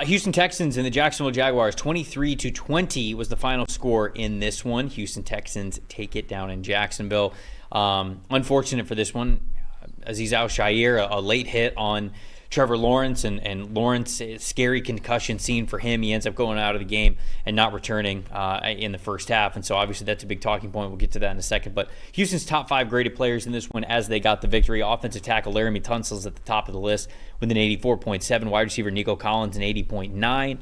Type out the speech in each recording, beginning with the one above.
Houston Texans and the Jacksonville Jaguars, 23-20 was the final score in this one. Houston Texans take it down in Jacksonville. Unfortunate for this one, Azeez Al-Shaair, a late hit on Trevor Lawrence, and Lawrence, scary concussion scene for him. He ends up going out of the game and not returning in the first half, and so obviously that's a big talking point. We'll get to that in a second, but Houston's top 5 graded players in this one as they got the victory. Offensive tackle Laramie Tunsil's at the top of the list with an 84.7. Wide receiver Nico Collins an 80.9.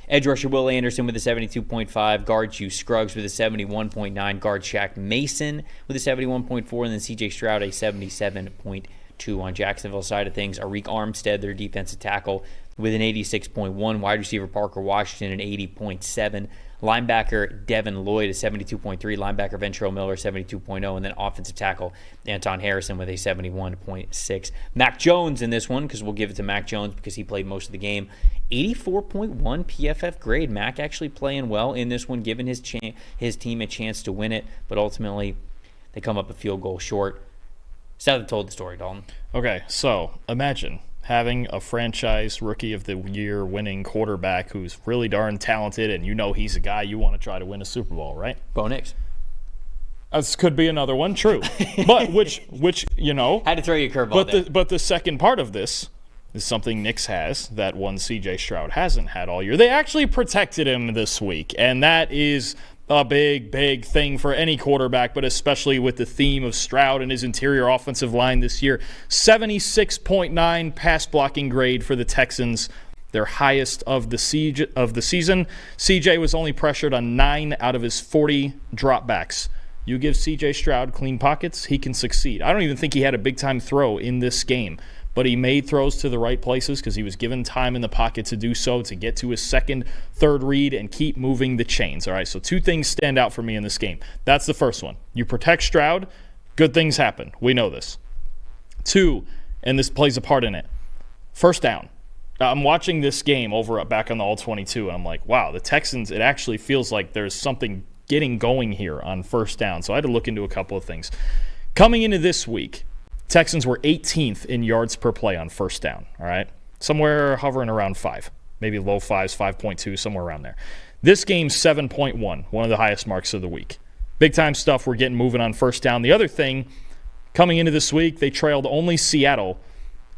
Edge rusher Will Anderson with a 72.5. Guard Hugh Scruggs with a 71.9. Guard Shaq Mason with a 71.4. And then C.J. Stroud a 77.2. On Jacksonville side of things, Arik Armstead, their defensive tackle, with an 86.1. Wide receiver Parker Washington an 80.7. Linebacker Devin Lloyd a 72.3. Linebacker Ventrell Miller 72.0. And then offensive tackle Anton Harrison with a 71.6. Mac Jones in this one, because we'll give it to Mac Jones because he played most of the game. 84.1 PFF grade. Mac actually playing well in this one, giving his team a chance to win it, but ultimately they come up a field goal short. Seth told the story, Dalton. Okay, so imagine having a franchise rookie of the year winning quarterback who's really darn talented, and you know he's a guy you want to try to win a Super Bowl, right? Bo Nix. This could be another one, true. But which you know. Had to throw you a curveball there. But the second part of this is something Nix has that one C.J. Stroud hasn't had all year. They actually protected him this week, and that is a big thing for any quarterback, but especially with the theme of Stroud and his interior offensive line this year. 76.9 pass blocking grade for the Texans, their highest of the season. CJ was only pressured on 9 out of his 40 dropbacks. You give CJ Stroud clean pockets, he can succeed. I don't even think he had a big-time throw in this game, but he made throws to the right places because he was given time in the pocket to do so, to get to his second, third read and keep moving the chains. All right, so 2 things stand out for me in this game. That's the first one. You protect Stroud, good things happen. We know this. 2, and this plays a part in it, first down. I'm watching this game back on the All-22, and I'm like, wow, the Texans, it actually feels like there's something getting going here on first down. So I had to look into a couple of things. Coming into this week, Texans were 18th in yards per play on first down, all right? Somewhere hovering around 5, maybe low 5s, 5.2, somewhere around there. This game's 7.1, one of the highest marks of the week. Big-time stuff. We're getting moving on first down. The other thing, coming into this week, they trailed only Seattle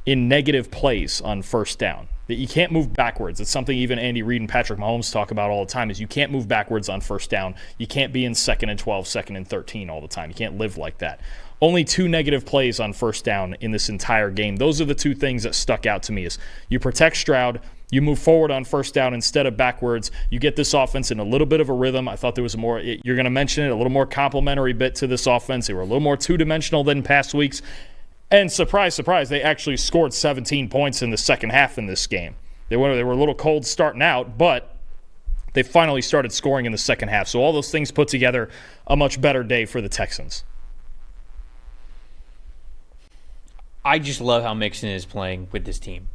in negative plays on first down. That you can't move backwards. It's something even Andy Reid and Patrick Mahomes talk about all the time, is you can't move backwards on first down. You can't be in 2nd and 12, 2nd and 13 all the time. You can't live like that. Only 2 negative plays on first down in this entire game. Those are the 2 things that stuck out to me, is you protect Stroud, you move forward on first down instead of backwards. You get this offense in a little bit of a rhythm. I thought there was you're going to mention it, a little more complimentary bit to this offense. They were a little more two-dimensional than past weeks. And surprise, surprise, they actually scored 17 points in the second half in this game. They were a little cold starting out, but they finally started scoring in the second half. So all those things put together, a much better day for the Texans. I just love how Mixon is playing with this team.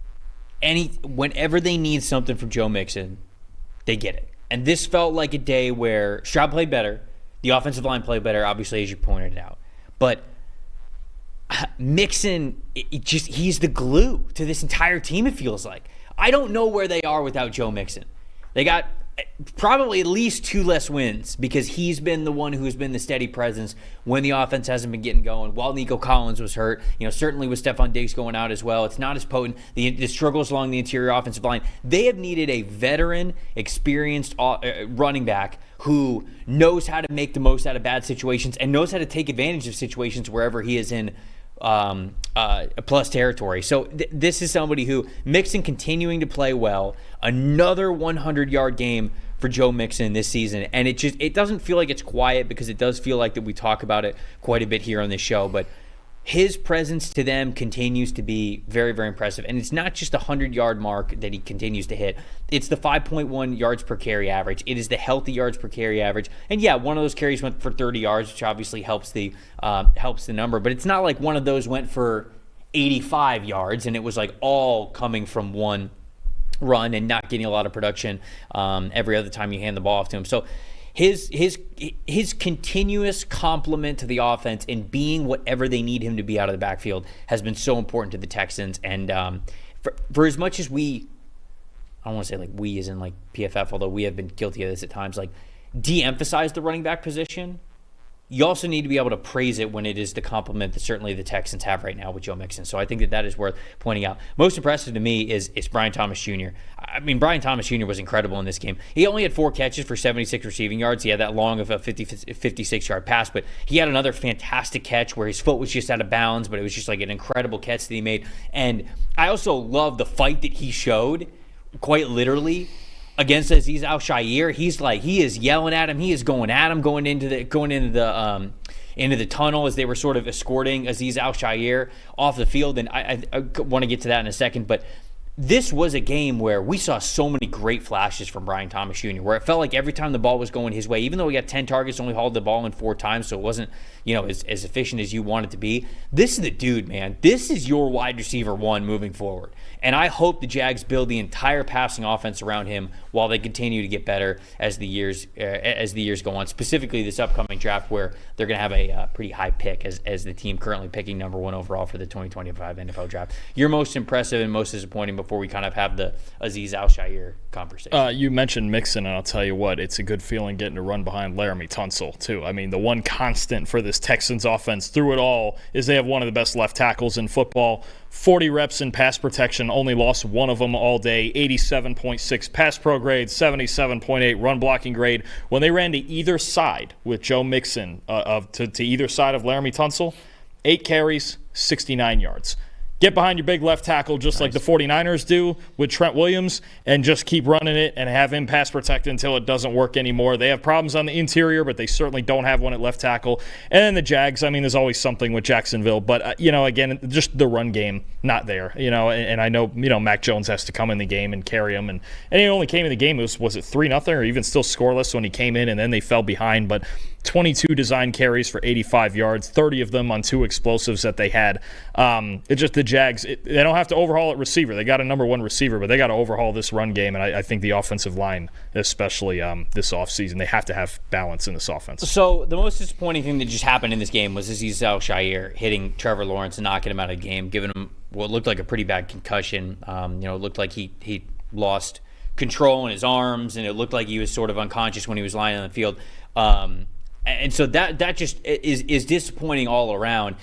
Whenever they need something from Joe Mixon, they get it. And this felt like a day where Stroud played better, the offensive line played better, obviously, as you pointed out. But Mixon, he's the glue to this entire team, it feels like. I don't know where they are without Joe Mixon. They got probably at least 2 less wins because he's been the one who's been the steady presence when the offense hasn't been getting going. While Nico Collins was hurt, certainly with Stephon Diggs going out as well, it's not as potent. The struggles along the interior offensive line. They have needed a veteran, experienced running back who knows how to make the most out of bad situations and knows how to take advantage of situations wherever he is in plus territory. So this is somebody who, Mixon continuing to play well, another 100-yard game for Joe Mixon this season, and it doesn't feel like it's quiet because it does feel like that we talk about it quite a bit here on this show, but his presence to them continues to be very, very impressive. And it's not just the 100-yard mark that he continues to hit. It's the 5.1 yards per carry average. It is the healthy yards per carry average. And yeah, one of those carries went for 30 yards, which obviously helps the number. But it's not like one of those went for 85 yards and it was like all coming from one run and not getting a lot of production every other time you hand the ball off to him. So his continuous complement to the offense and being whatever they need him to be out of the backfield has been so important to the Texans. And for as much as we I don't want to say like we as in like PFF, although we have been guilty of this at times, like de-emphasize the running back position. You also need to be able to praise it when it is the compliment that certainly the Texans have right now with Joe Mixon. So I think that is worth pointing out. Most impressive to me is Brian Thomas Jr. I mean, Brian Thomas Jr. was incredible in this game. He only had 4 catches for 76 receiving yards. He had that long of a 56-yard pass, but he had another fantastic catch where his foot was just out of bounds, but it was just like an incredible catch that he made. And I also love the fight that he showed, quite literally, against Azeez Al-Shaair. He is yelling at him. He is going at him, going into the tunnel as they were sort of escorting Azeez Al-Shaair off the field. And I want to get to that in a second, but this was a game where we saw so many great flashes from Brian Thomas Jr., where it felt like every time the ball was going his way, even though he got 10 targets, only hauled the ball in 4 times, so it wasn't, as efficient as you want it to be. This is the dude, man. This is your wide receiver 1 moving forward. And I hope the Jags build the entire passing offense around him while they continue to get better as the years go on. Specifically, this upcoming draft, where they're going to have a pretty high pick as the team currently picking number 1 overall for the 2025 NFL draft. Your most impressive and most disappointing before we kind of have the Azeez Al-Shaair conversation. You mentioned Mixon, and I'll tell you what, it's a good feeling getting to run behind Laramie Tunsil, too. I mean, the one constant for this Texans offense through it all is they have one of the best left tackles in football. 40 reps in pass protection, only lost one of them all day. 87.6 pass pro grade, 77.8 run blocking grade. When they ran to either side with Joe Mixon to either side of Laramie Tunsil, 8 carries, 69 yards. Get behind your big left tackle just like the 49ers do with Trent Williams and just keep running it and have him pass protect until it doesn't work anymore. They have problems on the interior, but they certainly don't have one at left tackle. And then the Jags, I mean, there's always something with Jacksonville. But, again, just the run game, not there. And I know, Mac Jones has to come in the game and carry him. And he only came in the game, was it 3-0 or even still scoreless when he came in, and then they fell behind. But 22 design carries for 85 yards, 30 of them on 2 explosives that they had. It's just the Jags, they don't have to overhaul at receiver. They got a number 1 receiver, but they got to overhaul this run game, and I think the offensive line, especially this offseason, they have to have balance in this offense. So the most disappointing thing that just happened in this game was Azeez Al-Shaair hitting Trevor Lawrence and knocking him out of the game, giving him what looked like a pretty bad concussion. It looked like he lost control in his arms, and it looked like he was sort of unconscious when he was lying on the field. And so that just is disappointing all around.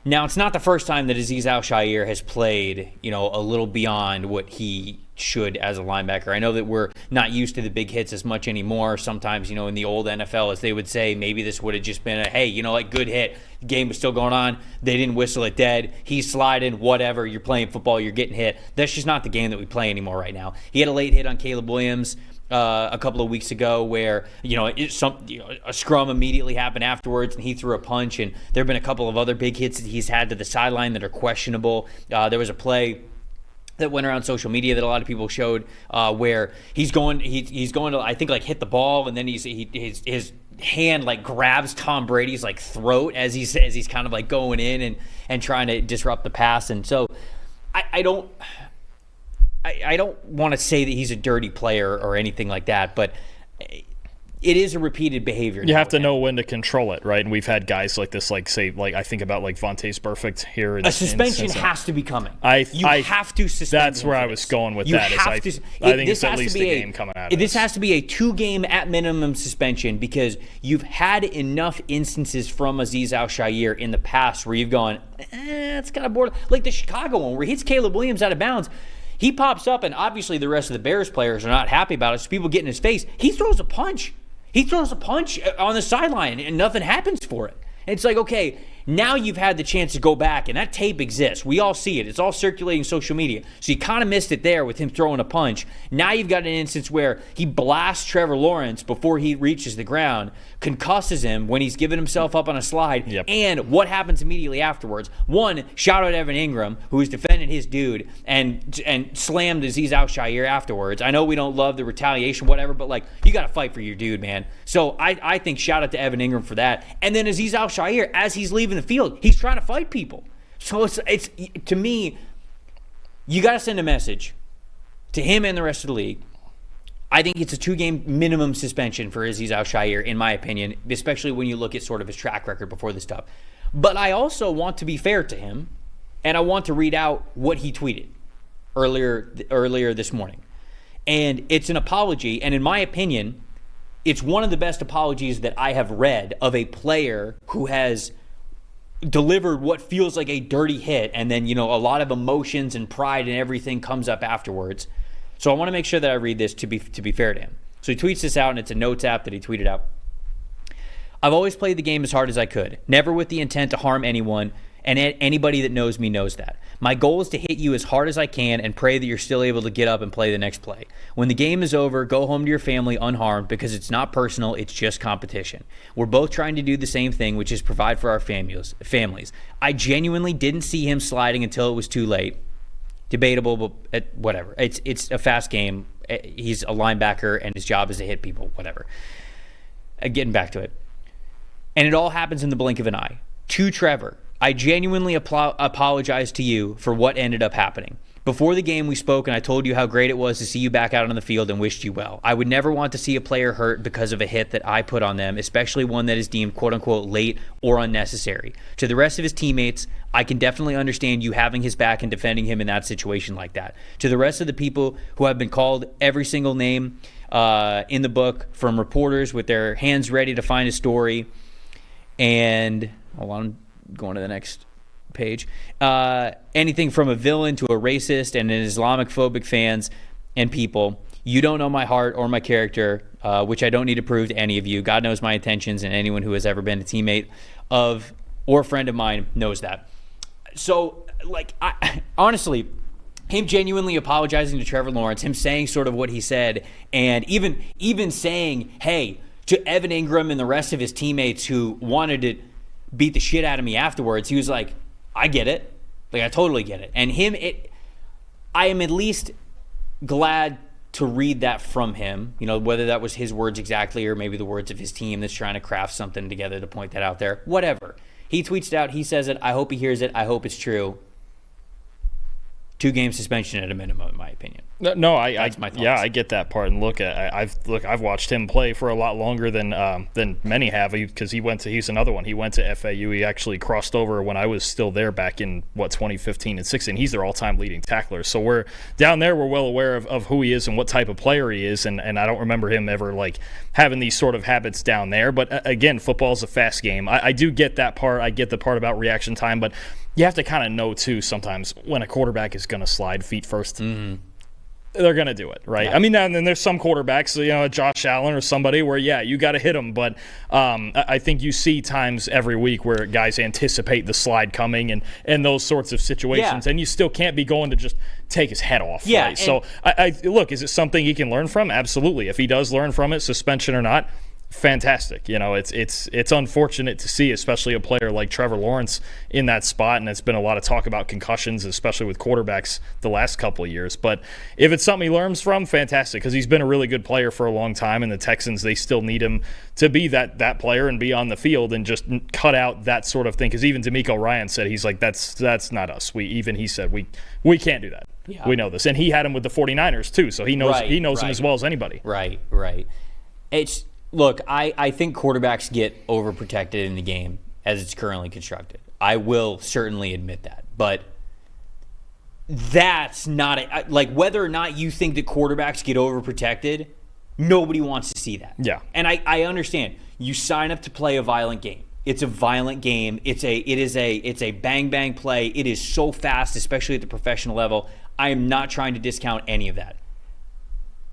Now, it's not the first time that Azeez Al-Shaair has played, a little beyond what he should as a linebacker. I know that we're not used to the big hits as much anymore. Sometimes, in the old NFL, as they would say, maybe this would have just been a, hey, good hit. The game was still going on. They didn't whistle it dead. He's sliding, whatever. You're playing football. You're getting hit. That's just not the game that we play anymore right now. He had a late hit on Caleb Williams a couple of weeks ago where, a scrum immediately happened afterwards and he threw a punch, and there have been a couple of other big hits that he's had to the sideline that are questionable. There was a play that went around social media that a lot of people showed where he's going to, I think, like hit the ball, and then his hand like grabs Tom Brady's like throat as he's kind of like going in and trying to disrupt the pass. And so I don't want to say that he's a dirty player or anything like that, but it is a repeated behavior. You have to know when to control it, right? And we've had guys like this, I think about like Vontaze Burfict here. A suspension has to be coming. You have to suspend. That's where I was going with that. I think it's at least a game coming out of this. This has to be a 2-game at minimum suspension, because you've had enough instances from Azeez Al-Shaair in the past where you've gone, it's kind of borderline. Like the Chicago one where he hits Caleb Williams out of bounds. He pops up, and obviously the rest of the Bears players are not happy about it, so people get in his face. He throws a punch. He throws a punch on the sideline, and nothing happens for it. And it's like, okay, now you've had the chance to go back, and that tape exists. We all see it. It's all circulating social media. So you kind of missed it there with him throwing a punch. Now you've got an instance where he blasts Trevor Lawrence before he reaches the ground, concusses him when he's giving himself up on a slide, and what happens immediately afterwards? One, shout out Evan Ingram, who was defending his dude and slammed Azeez Al-Shaair afterwards. I know we don't love the retaliation, whatever, but like, you got to fight for your dude, man. So I think shout out to Evan Ingram for that. And then Azeez Al-Shaair, as he's leaving the field, he's trying to fight people. So it's to me, you got to send a message to him and the rest of the league. I think it's a 2-game minimum suspension for Azeez Al-Shaair, in my opinion, especially when you look at sort of his track record before this stuff. But I also want to be fair to him, and I want to read out what he tweeted earlier this morning. And it's an apology, and in my opinion, it's one of the best apologies that I have read of a player who has delivered what feels like a dirty hit, and then, a lot of emotions and pride and everything comes up afterwards. So I want to make sure that I read this to be fair to him. So he tweets this out, and it's a notes app that he tweeted out. I've always played the game as hard as I could, never with the intent to harm anyone, and anybody that knows me knows that. My goal is to hit you as hard as I can and pray that you're still able to get up and play the next play. When the game is over, go home to your family unharmed, because it's not personal, it's just competition. We're both trying to do the same thing, which is provide for our families. I genuinely didn't see him sliding until it was too late. Debatable, but whatever. It's a fast game. He's a linebacker, and his job is to hit people, whatever. Getting back to it. And it all happens in the blink of an eye. To Trevor, I genuinely apologize to you for what ended up happening. Before the game, we spoke, and I told you how great it was to see you back out on the field and wished you well. I would never want to see a player hurt because of a hit that I put on them, especially one that is deemed quote-unquote late or unnecessary. To the rest of his teammates, I can definitely understand you having his back and defending him in that situation like that. To the rest of the people who have been called every single name in the book, from reporters with their hands ready to find a story, and hold on, going to the next page. Anything from a villain to a racist and an Islamophobic fans and people. You don't know my heart or my character, which I don't need to prove to any of you. God knows my intentions, and anyone who has ever been a teammate of or friend of mine knows that. So, honestly, him genuinely apologizing to Trevor Lawrence, him saying sort of what he said, and even saying, hey, to Evan Ingram and the rest of his teammates who wanted to beat the shit out of me afterwards, he was like, I get it. I totally get it. And I am at least glad to read that from him, whether that was his words exactly or maybe the words of his team that's trying to craft something together to point that out there. Whatever. He tweets it out. He says it. I hope he hears it. I hope it's true. 2-game suspension at a minimum, in my opinion. No, That's my thoughts. Yeah, I get that part. And look, I've watched him play for a lot longer than many have, because he's another one. He went to FAU. He actually crossed over when I was still there back in 2015 and 16. He's their all-time leading tackler. So we're down there. We're well aware of who he is and what type of player he is. And I don't remember him ever having these sort of habits down there. But again, football's a fast game. I do get that part. I get the part about reaction time, but you have to kind of know too sometimes when a quarterback is going to slide feet first. Mm-hmm. They're going to do it, right? Yeah. I mean, and then there's some quarterbacks, Josh Allen or somebody where, you got to hit them. But I think you see times every week where guys anticipate the slide coming and those sorts of situations, and you still can't be going to just take his head off. Yeah. Right? So, look, is it something he can learn from? Absolutely. If he does learn from it, suspension or not, fantastic. It's unfortunate to see, especially a player like Trevor Lawrence in that spot, and it's been a lot of talk about concussions, especially with quarterbacks the last couple of years. But if it's something he learns from, fantastic, because he's been a really good player for a long time, and the Texans, they still need him to be that player and be on the field and just cut out that sort of thing. Because even D'Amico Ryan said, he's like, that's not us. He said we can't do that. Yeah. We know this, and he had him with the 49ers too, so he knows him as well as anybody. Right. Look, I think quarterbacks get overprotected in the game as it's currently constructed. I will certainly admit that. But that's not whether or not you think that quarterbacks get overprotected, nobody wants to see that. Yeah. And I understand. You sign up to play a violent game. It's a violent game. It's a bang bang play. It is so fast, especially at the professional level. I am not trying to discount any of that.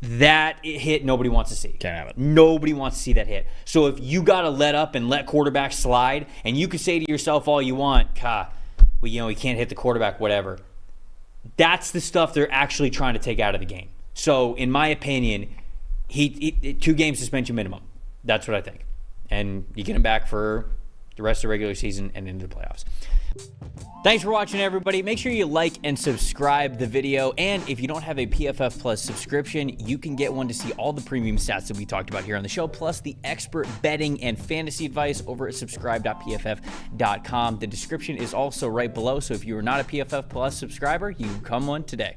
That hit, nobody wants to see. Can't have it. Nobody wants to see that hit. So if you got to let up and let quarterbacks slide, and you can say to yourself all you want, we can't hit the quarterback, whatever. That's the stuff they're actually trying to take out of the game. So in my opinion, he 2-game suspension minimum. That's what I think. And you get him back for the rest of the regular season and into the playoffs. Thanks for watching, everybody. Make sure you like and subscribe the video. And if you don't have a PFF Plus subscription, you can get one to see all the premium stats that we talked about here on the show, plus the expert betting and fantasy advice over at subscribe.pff.com. The description is also right below, so if you are not a PFF Plus subscriber, you can become one today.